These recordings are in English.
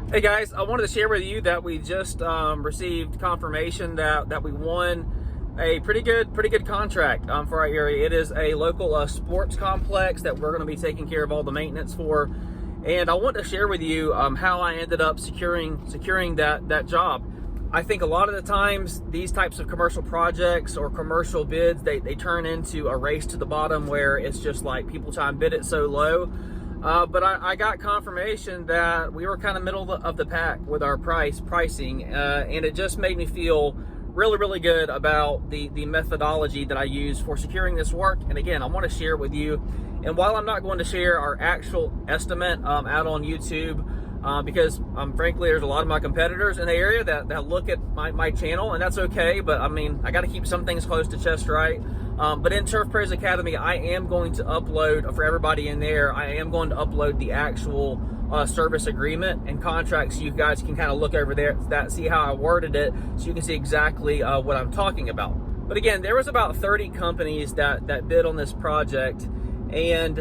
Hey guys, I wanted to share with you that we just received confirmation that we won a pretty good contract for our area. It is a local sports complex that we're going to be taking care of all the maintenance for, and I want to share with you how I ended up securing that job. I think a lot of the times these types of commercial projects or commercial bids, they turn into a race to the bottom where it's just like people try and bid it so low. But I got confirmation that we were kind of middle of the pack with our pricing, and it just made me feel really good about the methodology that I use for securing this work. And again, I want to share it with you. And while I'm not going to share our actual estimate out on YouTube, because frankly, there's a lot of my competitors in the area that look at my channel, and that's okay. But I mean, I got to keep some things close to chest, right? But in Turf Pros Academy, I am going to upload, for everybody in there, I am going to upload the actual service agreement and contracts, so you guys can kind of look over there, see how I worded it, so you can see exactly what I'm talking about. But again, there was about 30 companies that bid on this project, and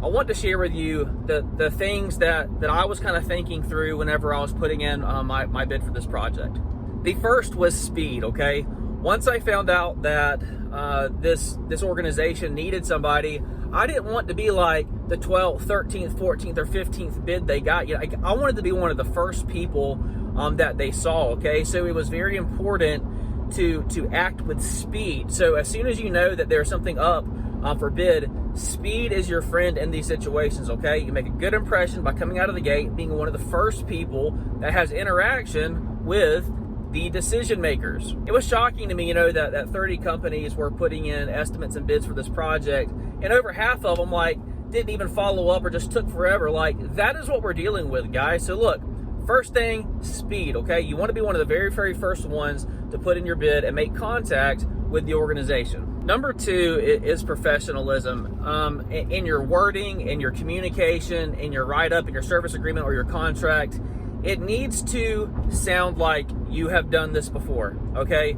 I want to share with you the things that I was kind of thinking through whenever I was putting in my bid for this project. The first was speed, okay? Once I found out that this organization needed somebody, I didn't want to be like the 12th, 13th, 14th, or 15th bid they got. You know, I wanted to be one of the first people that they saw, okay? So it was very important to act with speed. So as soon as you know that there's something up for bid, speed is your friend in these situations, okay? You make a good impression by coming out of the gate, being one of the first people that has interaction with the decision makers. It was shocking to me, you know, that 30 companies were putting in estimates and bids for this project, and over half of them, like, didn't even follow up or just took forever. Like, that is what we're dealing with, guys. So look, first thing, speed, okay? You want to be one of the very first ones to put in your bid and make contact with the organization. Number two is professionalism. In your wording, in your communication, in your write-up, in your service agreement or your contract, it needs to sound like you have done this before, okay?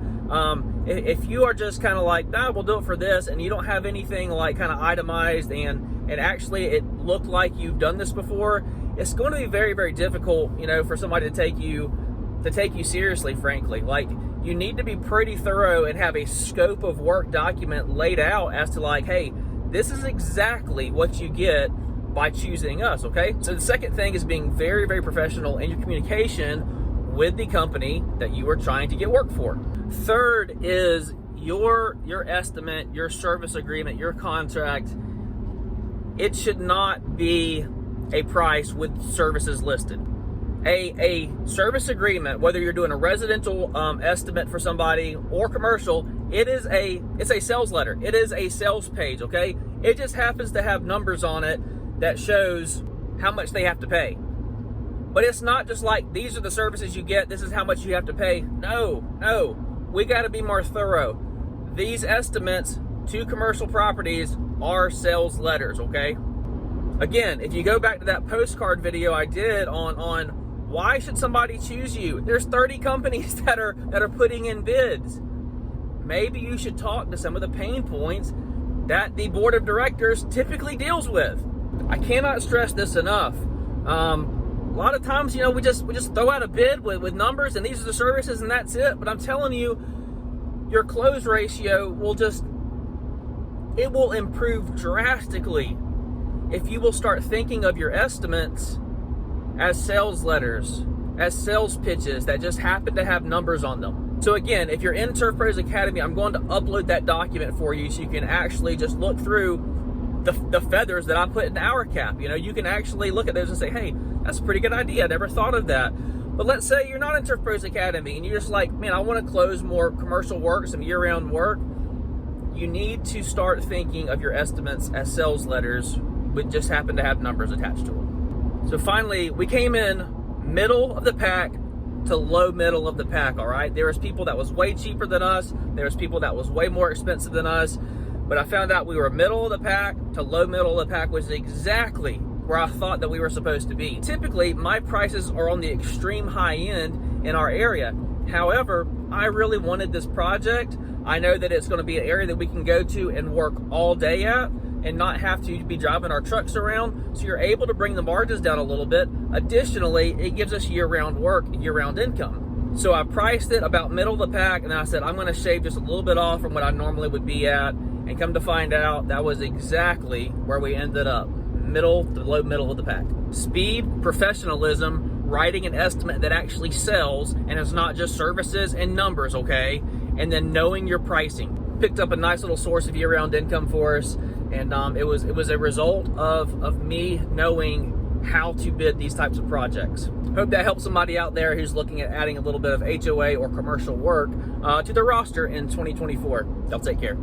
If you are just kind of like, nah, we'll do it for this, and you don't have anything like kind of itemized and actually it looked like you've done this before, it's going to be very difficult, you know, for somebody to take you seriously, frankly. Like, you need to be pretty thorough and have a scope of work document laid out as to like, hey, this is exactly what you get by choosing us, okay? So the second thing is being very professional in your communication with the company that you are trying to get work for. Third is your estimate, your service agreement, your contract. It should not be a price with services listed. A service agreement, whether you're doing a residential estimate for somebody or commercial, it's a sales letter. It is a sales page, okay? It just happens to have numbers on it that shows how much they have to pay. But it's not just like, these are the services you get, this is how much you have to pay. No, we got to be more thorough. These estimates to commercial properties are sales letters, okay? Again, if you go back to that postcard video I did on why should somebody choose you, there's 30 companies that are putting in bids. Maybe you should talk to some of the pain points that the board of directors typically deals with. I cannot stress this enough. A lot of times, you know, we just throw out a bid with numbers and these are the services and that's it. But I'm telling you, your close ratio will improve drastically if you will start thinking of your estimates as sales letters, as sales pitches that just happen to have numbers on them. So again, if you're in Turf Pros Academy, I'm going to upload that document for you so you can actually just look through the feathers that I put in our cap. You know, you can actually look at those and say, hey, that's a pretty good idea. I never thought of that. But let's say you're not in Turf Pros Academy and you're just like, man, I want to close more commercial work, some year-round work. You need to start thinking of your estimates as sales letters which just happen to have numbers attached to them. So finally, we came in middle of the pack to low middle of the pack, all right? There was people that was way cheaper than us. There was people that was way more expensive than us. But I found out we were middle of the pack to low middle of the pack, which is exactly where I thought that we were supposed to be. Typically, my prices are on the extreme high end in our area. However, I really wanted this project. I know that it's going to be an area that we can go to and work all day at. and not have to be driving our trucks around. So you're able to bring the margins down a little bit. Additionally, it gives us year-round work, year-round income. So I priced it about middle of the pack, and I said, I'm going to shave just a little bit off from what I normally would be at. And come to find out, that was exactly where we ended up. Middle to low middle of the pack. Speed, professionalism, writing an estimate that actually sells, and it's not just services and numbers, okay? And then knowing your pricing. Picked up a nice little source of year-round income for us, and it was a result of me knowing how to bid these types of projects. Hope that helps somebody out there who's looking at adding a little bit of HOA or commercial work to their roster in 2024. Y'all take care.